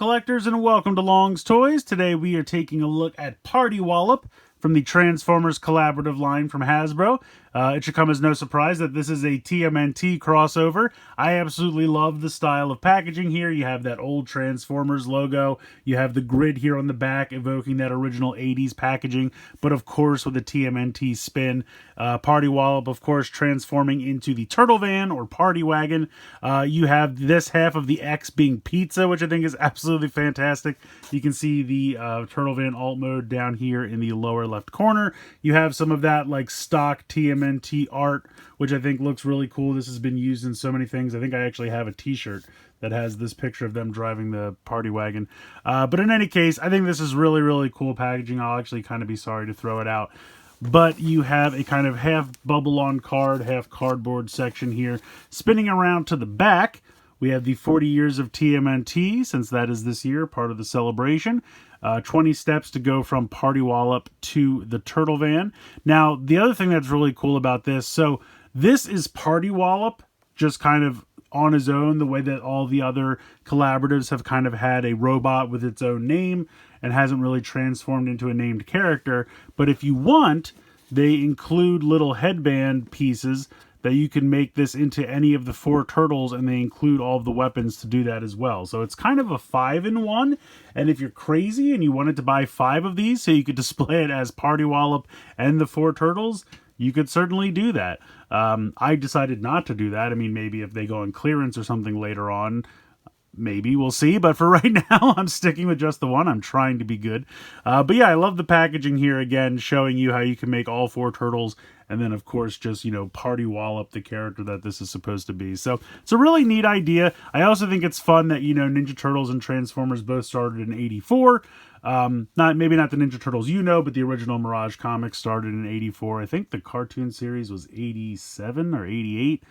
collectors, and welcome to Long's Toys. Today we are taking a look at Party Wallop from the Transformers collaborative line from Hasbro. It should come as no surprise that this is a TMNT crossover. I absolutely love the style of packaging here. You have that old Transformers logo. You have the grid here on the back evoking that original 80s packaging, but of course with a TMNT spin. Party Wallop, of course, transforming into the Turtle Van or Party Wagon. You have this half of the X being pizza, which I think is absolutely fantastic. You can see the Turtle Van alt mode down here in the lower left corner. You have some of that like stock TMNT art, which I think looks really cool. This has been used in so many things. I think I actually have a t-shirt that has this picture of them driving the party wagon. But in any case, I think this is really, really cool packaging. I'll actually kind of be sorry to throw it out. But you have a kind of half bubble on card, half cardboard section here. Spinning around to the back, we have the 40 years of TMNT, since that is this year, part of the celebration. 20 steps to go from Party Wallop to the Turtle Van. Now, the other thing that's really cool about this, so this is Party Wallop, just kind of on his own, the way that all the other collaboratives have kind of had a robot with its own name and hasn't really transformed into a named character. But if you want, they include little headband pieces that you can make this into any of the 4 turtles, and they include all of the weapons to do that as well. So it's kind of a 5-in-1, and if you're crazy and you wanted to buy 5 of these so you could display it as Party Wallop and the 4 turtles, you could certainly do that. I decided not to do that. I mean, maybe if they go on clearance or something later on, maybe, we'll see. But for right now, I'm sticking with just the one. I'm trying to be good. But yeah, I love the packaging here, again, showing you how you can make all 4 turtles. And then, of course, just, you know, Party Wallop, the character that this is supposed to be. So it's a really neat idea. I also think it's fun that, you know, Ninja Turtles and Transformers both started in '84. Maybe not the Ninja Turtles you know, but the original Mirage comics started in '84. I think the cartoon series was '87 or '88.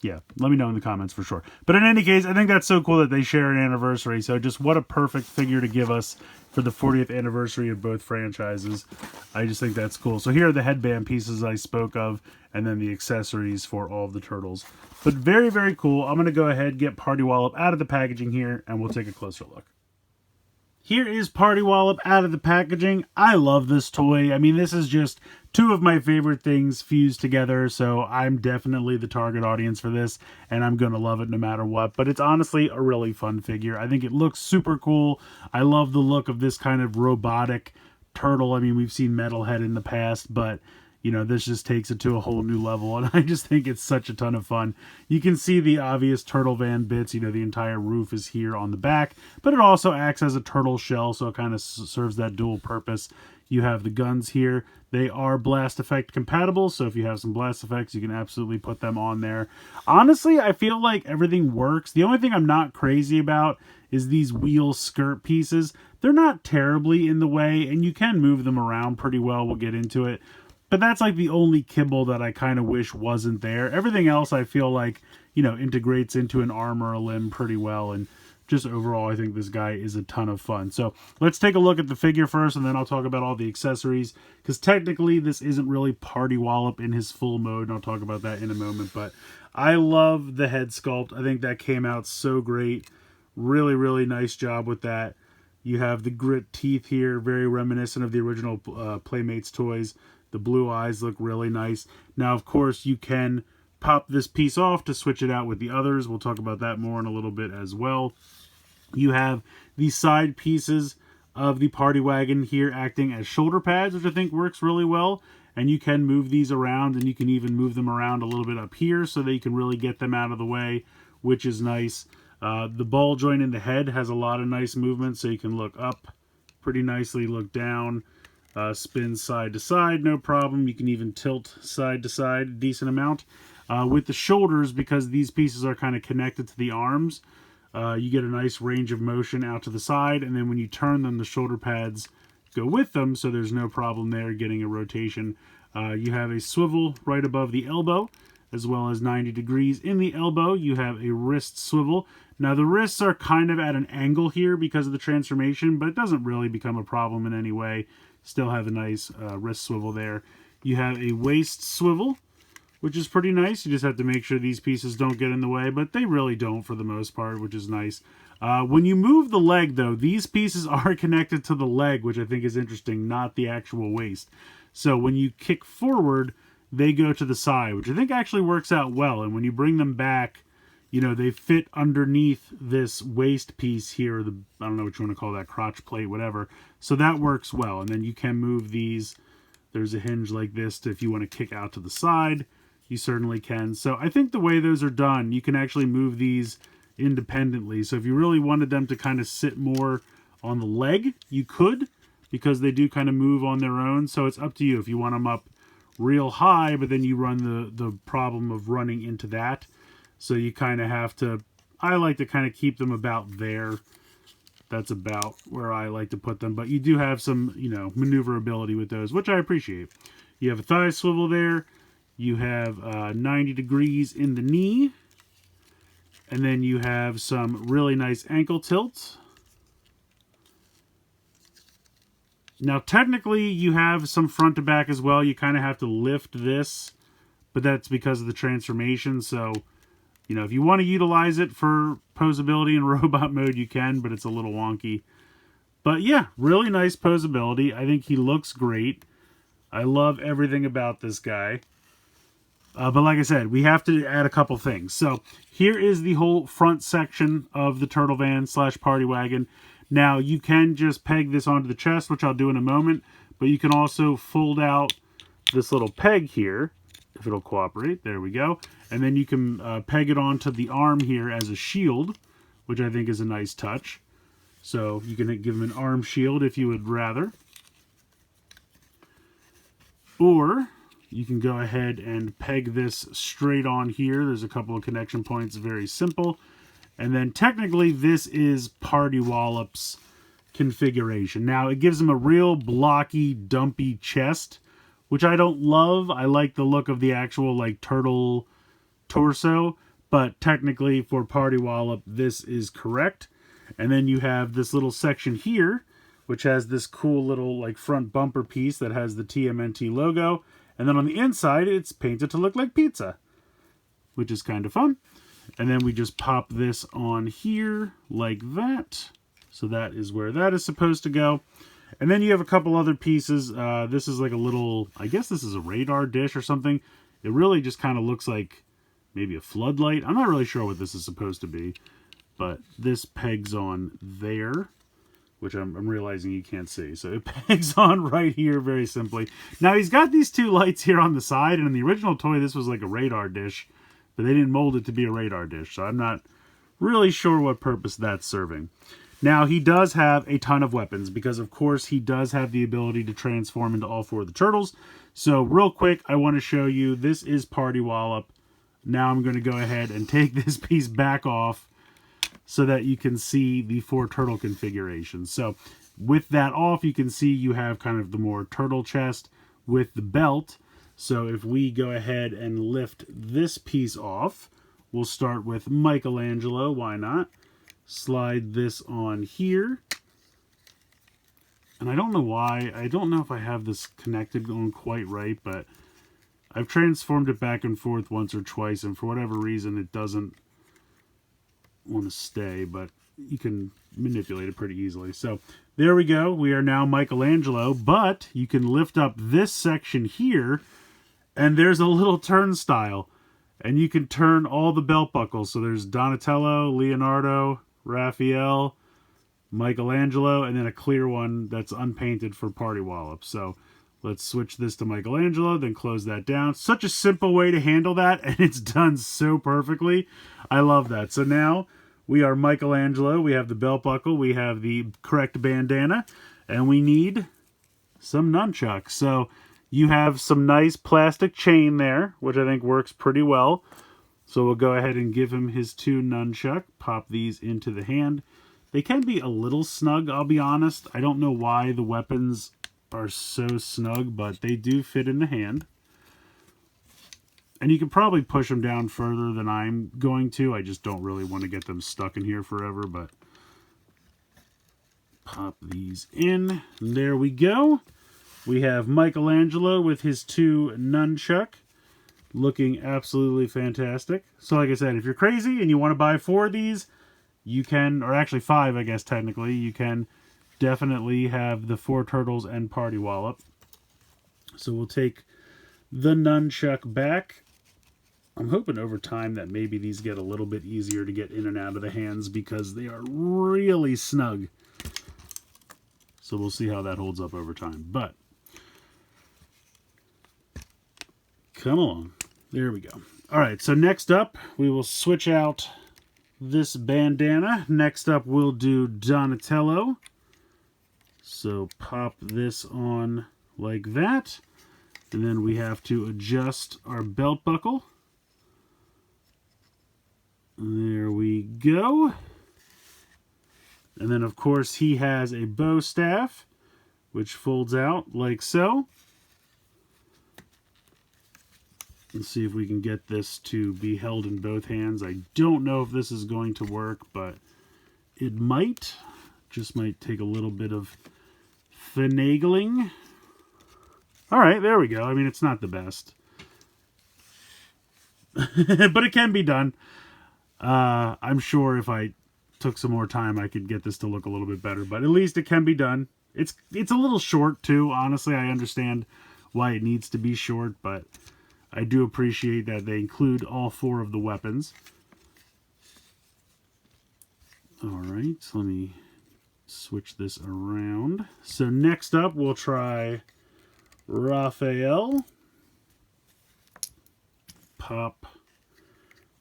Yeah, let me know in the comments for sure. But in any case, I think that's so cool that they share an anniversary. So just what a perfect figure to give us for the 40th anniversary of both franchises. I just think that's cool. So here are the headband pieces I spoke of, and then the accessories for all of the turtles. But very, very cool. I'm going to go ahead, get Party Wallop out of the packaging here, and we'll take a closer look. Here is Party Wallop out of the packaging. I love this toy. I mean, this is just 2 of my favorite things fused together, so I'm definitely the target audience for this, and I'm going to love it no matter what. But it's honestly a really fun figure. I think it looks super cool. I love the look of this kind of robotic turtle. I mean, we've seen Metalhead in the past, but you know, this just takes it to a whole new level, and I just think it's such a ton of fun. You can see the obvious Turtle Van bits. You know, the entire roof is here on the back, but it also acts as a turtle shell, so it kind of serves that dual purpose. You have the guns here. They are blast effect compatible, so if you have some blast effects, you can absolutely put them on there. Honestly, I feel like everything works. The only thing I'm not crazy about is these wheel skirt pieces. They're not terribly in the way, and you can move them around pretty well. We'll get into it. But that's like the only kibble that I kind of wish wasn't there. Everything else I feel like, you know, integrates into an arm or a limb pretty well. And just overall, I think this guy is a ton of fun. So let's take a look at the figure first, and then I'll talk about all the accessories. Because technically, this isn't really Party Wallop in his full mode, and I'll talk about that in a moment. But I love the head sculpt. I think that came out so great. Really, really nice job with that. You have the grit teeth here, very reminiscent of the original Playmates toys. The blue eyes look really nice. Now, of course, you can pop this piece off to switch it out with the others. We'll talk about that more in a little bit as well. You have the side pieces of the Party Wagon here acting as shoulder pads, which I think works really well. And you can move these around, and you can even move them around a little bit up here so that you can really get them out of the way, which is nice. The ball joint in the head has a lot of nice movement, so you can look up pretty nicely, look down. Spin side to side, no problem. You can even tilt side to side a decent amount. With the shoulders, because these pieces are kind of connected to the arms, you get a nice range of motion out to the side, and then when you turn them, the shoulder pads go with them, so there's no problem there getting a rotation. You have a swivel right above the elbow, as well as 90 degrees in the elbow. You have a wrist swivel. Now, the wrists are kind of at an angle here because of the transformation, but it doesn't really become a problem in any way. Still have a nice wrist swivel there. You have a waist swivel, which is pretty nice. You just have to make sure these pieces don't get in the way, but they really don't for the most part, which is nice. When you move the leg, though, these pieces are connected to the leg, which I think is interesting, not the actual waist. So when you kick forward, they go to the side, which I think actually works out well. And when you bring them back, you know, they fit underneath this waist piece here, the, I don't know what you want to call that, crotch plate, whatever. So that works well. And then you can move these. There's a hinge like this if you want to kick out to the side. You certainly can. So I think the way those are done, you can actually move these independently. So if you really wanted them to kind of sit more on the leg, you could, because they do kind of move on their own. So it's up to you if you want them up real high, but then you run the problem of running into that. So you kind of have to, I like to kind of keep them about there. That's about where I like to put them. But you do have some, you know, maneuverability with those, which I appreciate. You have a thigh swivel there. You have 90 degrees in the knee. And then you have some really nice ankle tilts. Now, technically, you have some front to back as well. You kind of have to lift this, but that's because of the transformation. So, you know, if you want to utilize it for posability in robot mode, you can, but it's a little wonky. But yeah, really nice posability. I think he looks great. I love everything about this guy. But like I said, we have to add a couple things. So here is the whole front section of the Turtle Van / Party Wagon. Now you can just peg this onto the chest, which I'll do in a moment. But you can also fold out this little peg here, if it'll cooperate. There we go. And then you can peg it onto the arm here as a shield, which I think is a nice touch. So you can give him an arm shield if you would rather. Or you can go ahead and peg this straight on here. There's a couple of connection points, very simple. And then technically this is Party Wallop's configuration. Now it gives him a real blocky, dumpy chest, which I don't love. I like the look of the actual like turtle torso, but technically for Party Wallop, this is correct. And then you have this little section here, which has this cool little like front bumper piece that has the TMNT logo. And then on the inside, it's painted to look like pizza, which is kind of fun. And then we just pop this on here like that. So that is where that is supposed to go. And then you have a couple other pieces. This is like a little, I guess this is a radar dish or something. It really just kind of looks like maybe a floodlight. I'm not really sure what this is supposed to be. But this pegs on there, which I'm realizing you can't see. So it pegs on right here very simply. Now he's got these two lights here on the side, and in the original toy this was like a radar dish, but they didn't mold it to be a radar dish, so I'm not really sure what purpose that's serving. Now he does have a ton of weapons, because of course he does have the ability to transform into all four of the turtles. So real quick, I want to show you, this is Party Wallop. Now I'm going to go ahead and take this piece back off, so that you can see the 4 turtle configurations. So with that off, you can see you have kind of the more turtle chest with the belt. So if we go ahead and lift this piece off, we'll start with Michelangelo, why not? Slide this on here. And I don't know why, I don't know if I have this connected on quite right, but I've transformed it back and forth once or twice, and for whatever reason it doesn't want to stay, but you can manipulate it pretty easily. So there we go. We are now Michelangelo, but you can lift up this section here, and there's a little turnstile, and you can turn all the belt buckles. So there's Donatello, Leonardo, Raphael, Michelangelo, and then a clear one that's unpainted for Party Wallop. So let's switch this to Michelangelo, then close that down. Such a simple way to handle that, and it's done so perfectly. I love that. So now we are Michelangelo. We have the belt buckle. We have the correct bandana. And we need some nunchucks. So you have some nice plastic chain there, which I think works pretty well. So we'll go ahead and give him his 2 nunchuck. Pop these into the hand. They can be a little snug, I'll be honest. I don't know why the weapons are so snug, but they do fit in the hand. And you can probably push them down further than I'm going to. I just don't really want to get them stuck in here forever, but pop these in. And there we go. We have Michelangelo with his 2 nunchuck. Looking absolutely fantastic. So like I said, if you're crazy and you want to buy 4 of these, you can, or actually 5, I guess technically, you can definitely have the 4 turtles and Party Wallop. So we'll take the nunchuck back. I'm hoping over time that maybe these get a little bit easier to get in and out of the hands because they are really snug. So we'll see how that holds up over time. But come along. There we go. All right, so next up, we will switch out this bandana. Next up, we'll do Donatello. So pop this on like that. And then we have to adjust our belt buckle. There we go. And then, of course, he has a bow staff, which folds out like so. Let's see if we can get this to be held in both hands. I don't know if this is going to work, but it might. Just might take a little bit of finagling. All right, there we go. I mean, it's not the best. But it can be done. I'm sure if I took some more time, I could get this to look a little bit better. But at least it can be done. It's a little short, too. Honestly, I understand why it needs to be short, but I do appreciate that they include all 4 of the weapons. All right, so let me switch this around. So next up, we'll try Raphael. Pop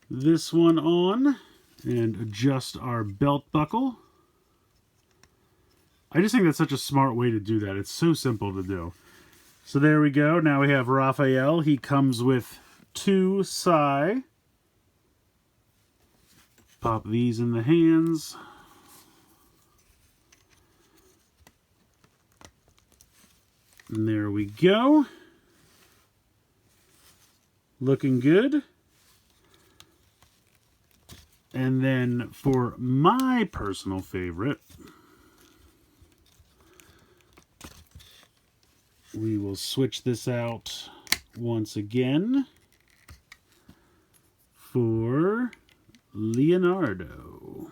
this one on and adjust our belt buckle. I just think that's such a smart way to do that. It's so simple to do. So there we go. Now we have Raphael. He comes with 2 sai. Pop these in the hands. And there we go. Looking good. And then for my personal favorite, we will switch this out once again for Leonardo.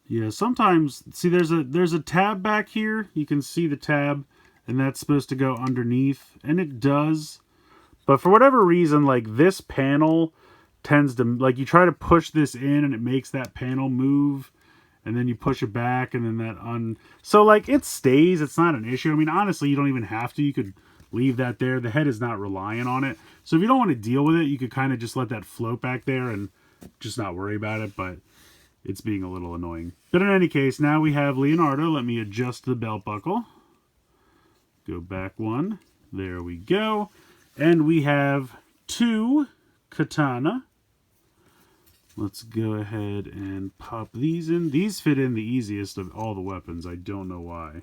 Yeah, sometimes, see there's a tab back here. You can see the tab, and that's supposed to go underneath, and it does. But for whatever reason, like this panel tends to, like you try to push this in and it makes that panel move. And then you push it back, and then that so like it stays. It's not an issue. I mean, honestly, you don't even have to. You could leave that there. The head is not reliant on it. So if you don't want to deal with it, you could kind of just let that float back there and just not worry about it. But it's being a little annoying. But in any case, now we have Leonardo. Let me adjust the belt buckle. Go back one. There we go. And we have 2 katana. Let's go ahead and pop these in. These fit in the easiest of all the weapons. I don't know why.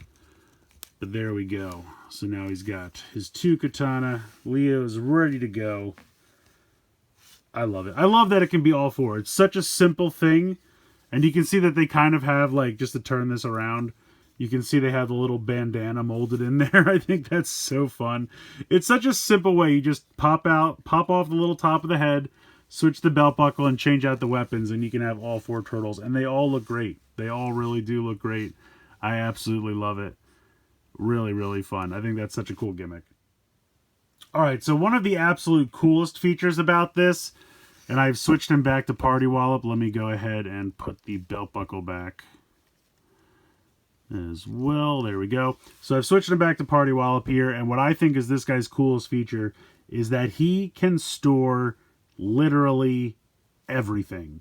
But there we go. So now he's got his 2 katana. Leo's ready to go. I love it. I love that it can be all 4. It's such a simple thing. And you can see that they kind of have, like, just to turn this around, you can see they have the little bandana molded in there. I think that's so fun. It's such a simple way. You just pop off the little top of the head, switch the belt buckle, and change out the weapons, and you can have all 4 turtles. And they all look great. They all really do look great. I absolutely love it. Really, really fun. I think that's such a cool gimmick. Alright, so one of the absolute coolest features about this, and I've switched him back to Party Wallop. Let me go ahead and put the belt buckle back as well. There we go. So I've switched him back to Party Wallop here, and what I think is this guy's coolest feature is that he can store literally everything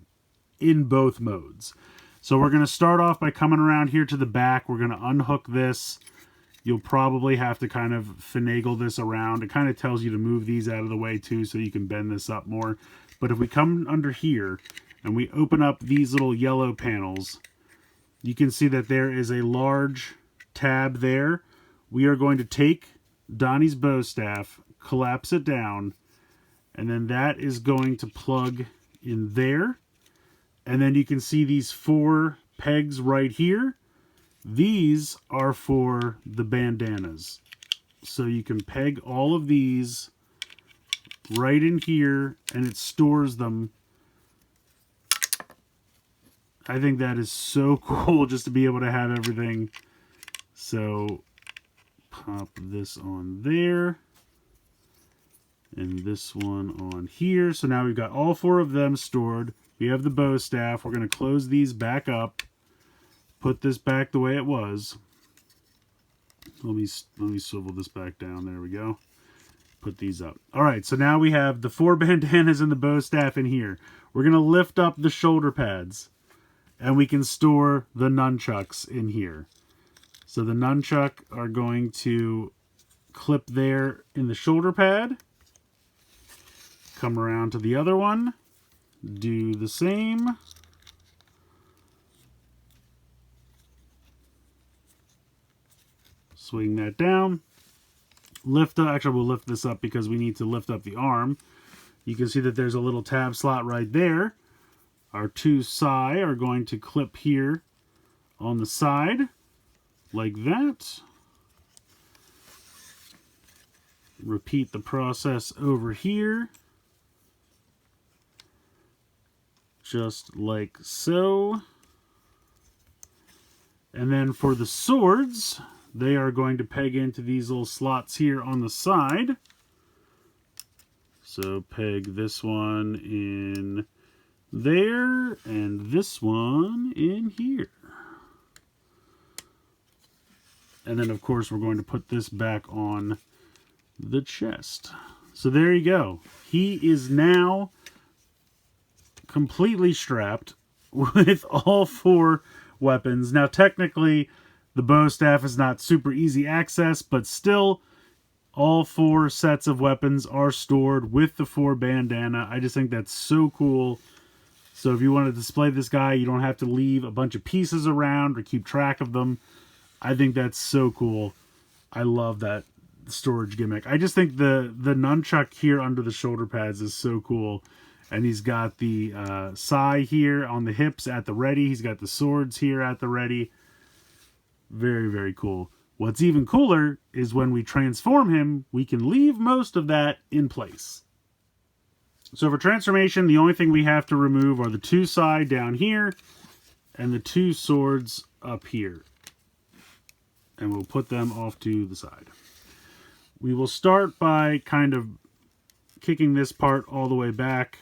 in both modes. So we're going to start off by coming around here to the back. We're going to unhook this. You'll probably have to kind of finagle this around. It kind of tells you to move these out of the way too, so you can bend this up more. But if we come under here and we open up these little yellow panels, you can see that there is a large tab there. We are going to take Donnie's bow staff, collapse it down, and then that is going to plug in there. And then you can see these 4 pegs right here. These are for the bandanas. So you can peg all of these right in here, and it stores them. I think that is so cool just to be able to have everything. So pop this on there and this one on here. So now we've got all 4 of them stored. We have the bow staff. We're going to close these back up, put this back the way it was. Let me swivel this back down. There we go. Put these up. All right, so now we have the 4 bandanas and the bow staff in here. We're going to lift up the shoulder pads, and we can store the nunchucks in here. So the nunchuck are going to clip there in the shoulder pad. Come around to the other one. Do the same. Swing that down. Lift up. Actually, we'll lift this up because we need to lift up the arm. You can see that there's a little tab slot right there. Our 2 sai are going to clip here on the side, like that. Repeat the process over here, just like so. And then for the swords, they are going to peg into these little slots here on the side. So peg this one in there and this one in here. And then of course we're going to put this back on the chest. So there you go. He is now completely strapped with all 4 weapons. Now technically the bow staff is not super easy access, but still all 4 sets of weapons are stored with the 4 bandana. I just think that's so cool. So if you want to display this guy, you don't have to leave a bunch of pieces around or keep track of them. I think that's so cool. I love that storage gimmick. I just think the nunchuck here under the shoulder pads is so cool. And he's got the sai here on the hips at the ready. He's got the swords here at the ready. Very, very cool. What's even cooler is when we transform him, we can leave most of that in place. So for transformation, the only thing we have to remove are the 2 sai down here and the 2 swords up here. And we'll put them off to the side. We will start by kind of kicking this part all the way back,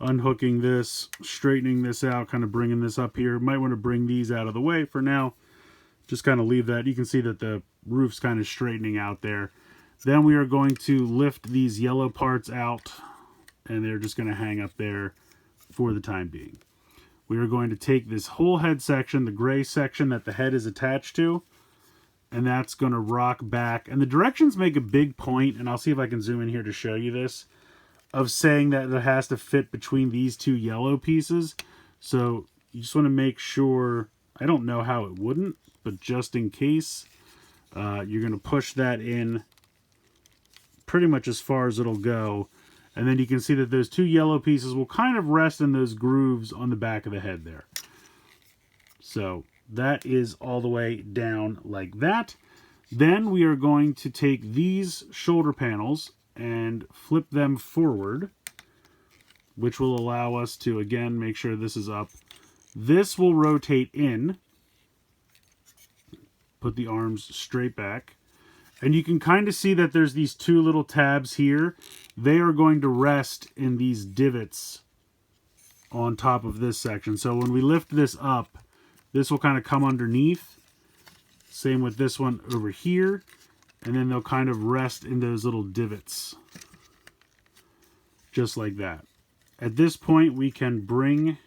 unhooking this, straightening this out, kind of bringing this up here. Might want to bring these out of the way for now. Just kind of leave that. You can see that the roof's kind of straightening out there. Then we are going to lift these yellow parts out, and they're just going to hang up there for the time being. We are going to take this whole head section, the gray section that the head is attached to, and that's going to rock back. And the directions make a big point, and I'll see if I can zoom in here to show you this, of saying that it has to fit between these 2 yellow pieces. So you just want to make sure, I don't know how it wouldn't, but just in case, you're going to push that in pretty much as far as it'll go. And then you can see that those 2 yellow pieces will kind of rest in those grooves on the back of the head there. So that is all the way down like that. Then we are going to take these shoulder panels and flip them forward, which will allow us to, again, make sure this is up. This will rotate in. Put the arms straight back. And you can kind of see that there's these 2 little tabs here. They are going to rest in these divots on top of this section. So when we lift this up, this will kind of come underneath. Same with this one over here. And then they'll kind of rest in those little divots. Just like that. At this point, we can bring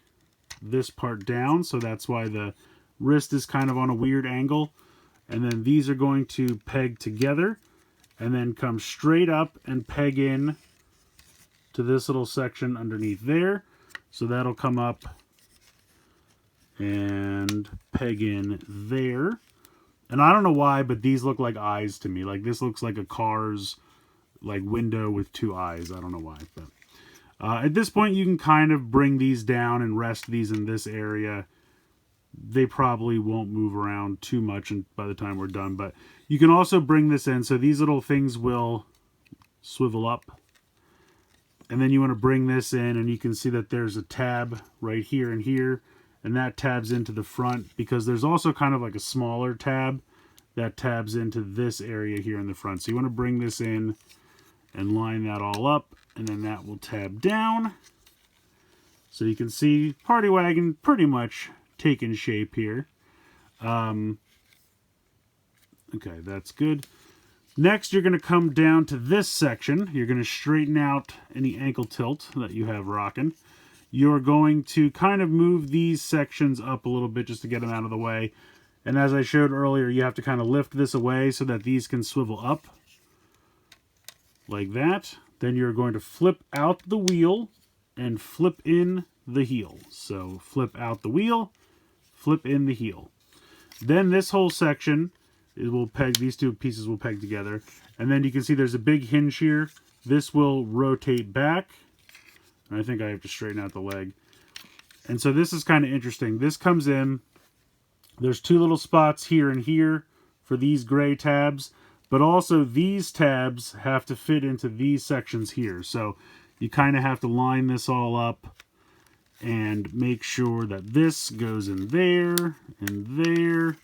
this part down. So that's why the wrist is kind of on a weird angle. And then these are going to peg together and then come straight up and peg in to this little section underneath there. So that'll come up and peg in there. And I don't know why, but these look like eyes to me. Like this looks like a car's like window with 2 eyes. I don't know why. But at this point, you can kind of bring these down and rest these in this area. They probably won't move around too much by the time we're done. But you can also bring this in. So these little things will swivel up. And then you want to bring this in, and you can see that there's a tab right here and here, and that tabs into the front, because there's also kind of like a smaller tab that tabs into this area here in the front. So you want to bring this in and line that all up, and then that will tab down. So you can see Party Wagon pretty much taking shape here. Okay, that's good. Next, you're going to come down to this section. You're going to straighten out any ankle tilt that you have rocking. You're going to kind of move these sections up a little bit just to get them out of the way. And as I showed earlier, you have to kind of lift this away so that these can swivel up like that. Then you're going to flip out the wheel and flip in the heel. So flip out the wheel, flip in the heel. Then this whole section, it will peg, these two pieces will peg together. And then you can see there's a big hinge here. This will rotate back. And I think I have to straighten out the leg. And so this is kind of interesting. This comes in. There's two little spots here and here for these gray tabs. But also these tabs have to fit into these sections here. So you kind of have to line this all up and make sure that this goes in there and there.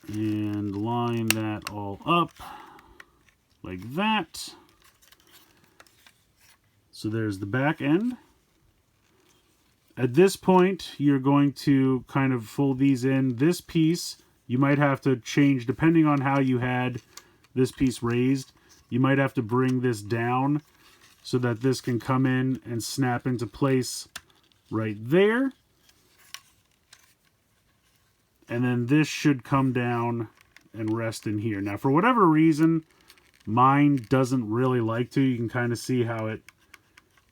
And line that all up like that. So there's the back end. At this point, you're going to kind of fold these in. This piece, you might have to change, depending on how you had this piece raised, you might have to bring this down so that this can come in and snap into place right there. And then this should come down and rest in here. Now, for whatever reason, mine doesn't really like to. You can kind of see how it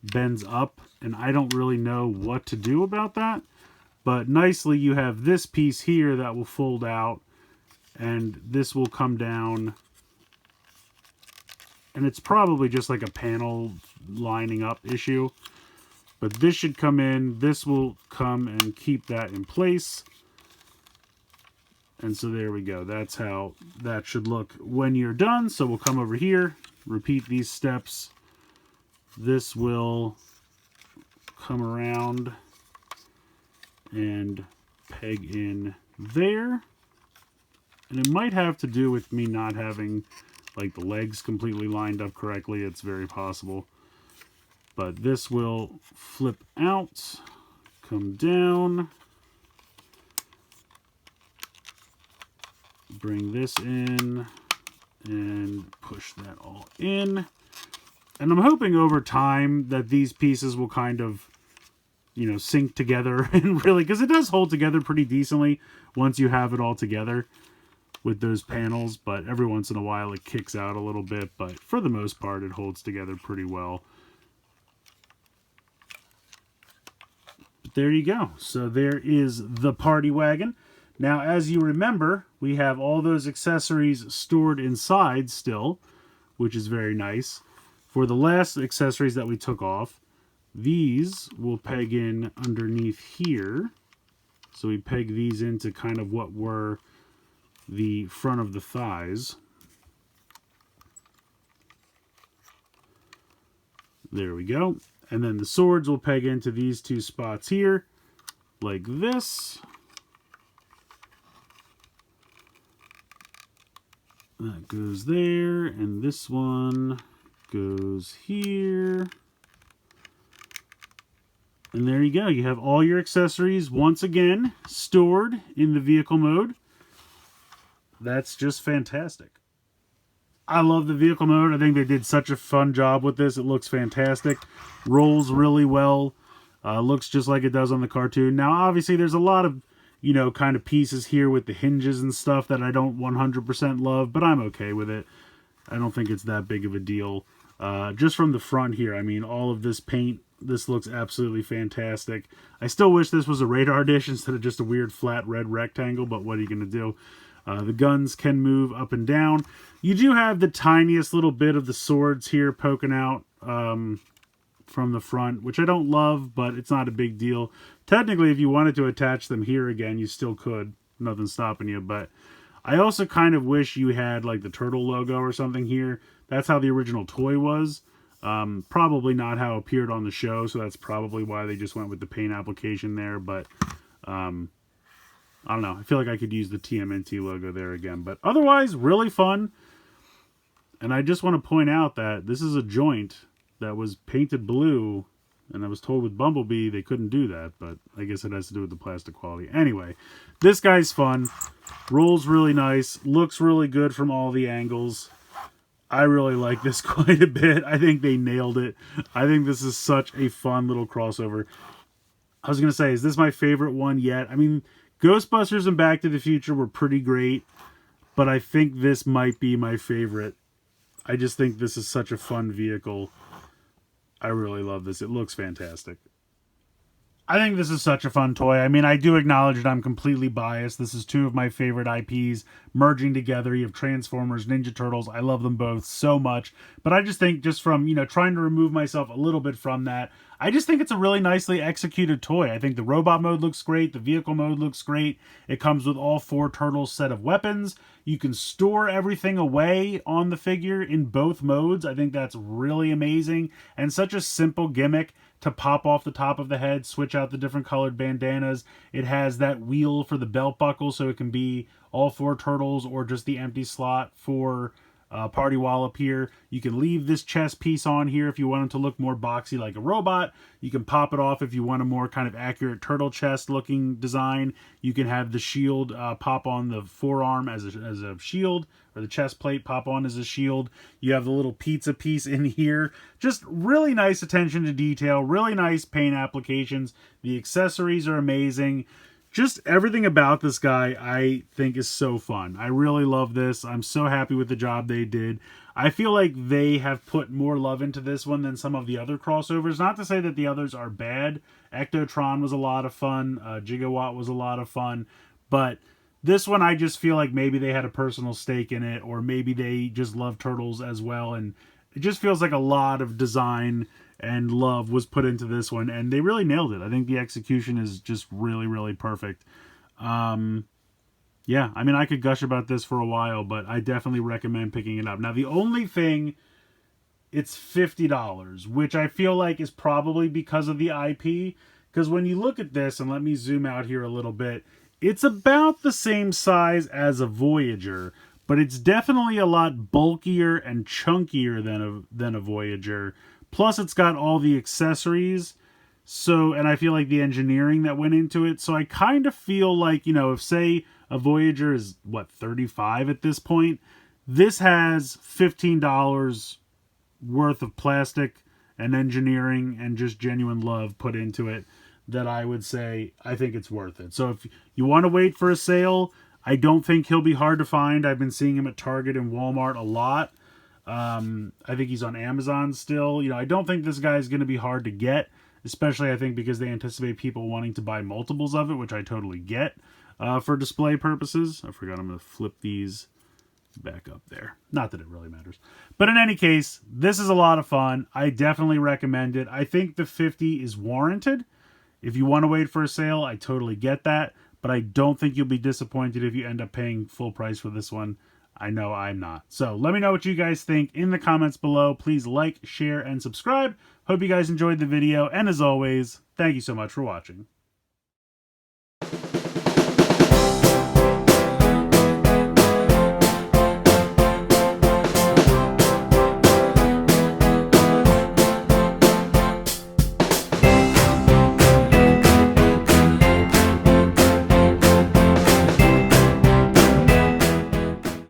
bends up, and I don't really know what to do about that. But nicely, you have this piece here that will fold out, and this will come down. And it's probably just like a panel lining up issue. But this should come in. This will come and keep that in place. And so there we go. That's how that should look when you're done. So we'll come over here, repeat these steps. This will come around and peg in there. And it might have to do with me not having like the legs completely lined up correctly. It's very possible. But this will flip out, come down. Bring this in and push that all in. And I'm hoping over time that these pieces will kind of, you know, sync together and really, because it does hold together pretty decently once you have it all together with those panels, but every once in a while it kicks out a little bit, but for the most part it holds together pretty well. But there you go. So there is the Party Wagon. Now, as you remember, we have all those accessories stored inside still, which is very nice. For the last accessories that we took off, these will peg in underneath here. So we peg these into kind of what were the front of the thighs. There we go. And then the swords will peg into these two spots here, like this. That goes there, and this one goes here. And there you go. You have all your accessories once again stored in the vehicle mode. That's just fantastic. I love the vehicle mode. I think they did such a fun job with this. It looks fantastic. Rolls really well. Looks just like it does on the cartoon. Now, obviously, there's a lot of, you know, kind of pieces here with the hinges and stuff that I don't 100% love, but I'm okay with it. I don't think it's that big of a deal. Just from the front here, I mean, all of this paint, this looks absolutely fantastic. I still wish this was a radar dish instead of just a weird flat red rectangle, but what are you going to do? The guns can move up and down. You do have the tiniest little bit of the swords here poking out from the front, which I don't love, but it's not a big deal. Technically, if you wanted to attach them here again, you still could. Nothing's stopping you, but I also kind of wish you had like the turtle logo or something here. That's how the original toy was. Probably not how it appeared on the show, so that's probably why they just went with the paint application there. But I don't know. I feel like I could use the TMNT logo there again. But otherwise, really fun. And I just want to point out that this is a joint that was painted blue. And I was told with Bumblebee they couldn't do that. But I guess it has to do with the plastic quality. Anyway, this guy's fun. Rolls really nice. Looks really good from all the angles. I really like this quite a bit. I think they nailed it. I think this is such a fun little crossover. I was going to say, is this my favorite one yet? I mean, Ghostbusters and Back to the Future were pretty great, but I think this might be my favorite. I just think this is such a fun vehicle. I really love this. It looks fantastic. I think this is such a fun toy. I mean, I do acknowledge that I'm completely biased. This is two of my favorite IPs merging together. You have Transformers, Ninja Turtles. I love them both so much. But I just think just from, you know, trying to remove myself a little bit from that, I just think it's a really nicely executed toy. I think the robot mode looks great. The vehicle mode looks great. It comes with all 4 Turtles set of weapons. You can store everything away on the figure in both modes. I think that's really amazing. And such a simple gimmick to pop off the top of the head, switch out the different colored bandanas. It has that wheel for the belt buckle, so it can be all 4 Turtles or just the empty slot for Party Wallop here. You can leave this chest piece on here if you want it to look more boxy like a robot. You can pop it off if you want a more kind of accurate turtle chest looking design. You can have the shield pop on the forearm as a shield, or the chest plate pop on as a shield. You have the little pizza piece in here. Just really nice attention to detail, really nice paint applications. The accessories are amazing. Just everything about this guy I think is so fun. I really love this. I'm so happy with the job they did. I feel like they have put more love into this one than some of the other crossovers. Not to say that the others are bad. Ectotron was a lot of fun. Gigawatt was a lot of fun. But this one, I just feel like maybe they had a personal stake in it, or maybe they just love Turtles as well. And it just feels like a lot of design and love was put into this one, and they really nailed it. I think the execution is just really, really perfect. Yeah, I mean, I could gush about this for a while, but I definitely recommend picking it up. Now, the only thing, it's $50, which I feel like is probably because of the IP, because when you look at this, and let me zoom out here a little bit, it's about the same size as a Voyager, but it's definitely a lot bulkier and chunkier than a Voyager. Plus, it's got all the accessories, so, and I feel like the engineering that went into it. So I kind of feel like, you know, if, say, a Voyager is, what, $35 at this point, this has $15 worth of plastic and engineering and just genuine love put into it that I would say I think it's worth it. So if you want to wait for a sale, I don't think he'll be hard to find. I've been seeing him at Target and Walmart a lot. I think he's on Amazon still. You know, I don't think this guy is going to be hard to get, especially I think because they anticipate people wanting to buy multiples of it, which I totally get for display purposes. I forgot I'm going to flip these back up there. Not that it really matters. But in any case, this is a lot of fun. I definitely recommend it. I think the $50 is warranted. If you want to wait for a sale, I totally get that. But I don't think you'll be disappointed if you end up paying full price for this one. I know I'm not. So let me know what you guys think in the comments below. Please like, share, and subscribe. Hope you guys enjoyed the video. And as always, thank you so much for watching.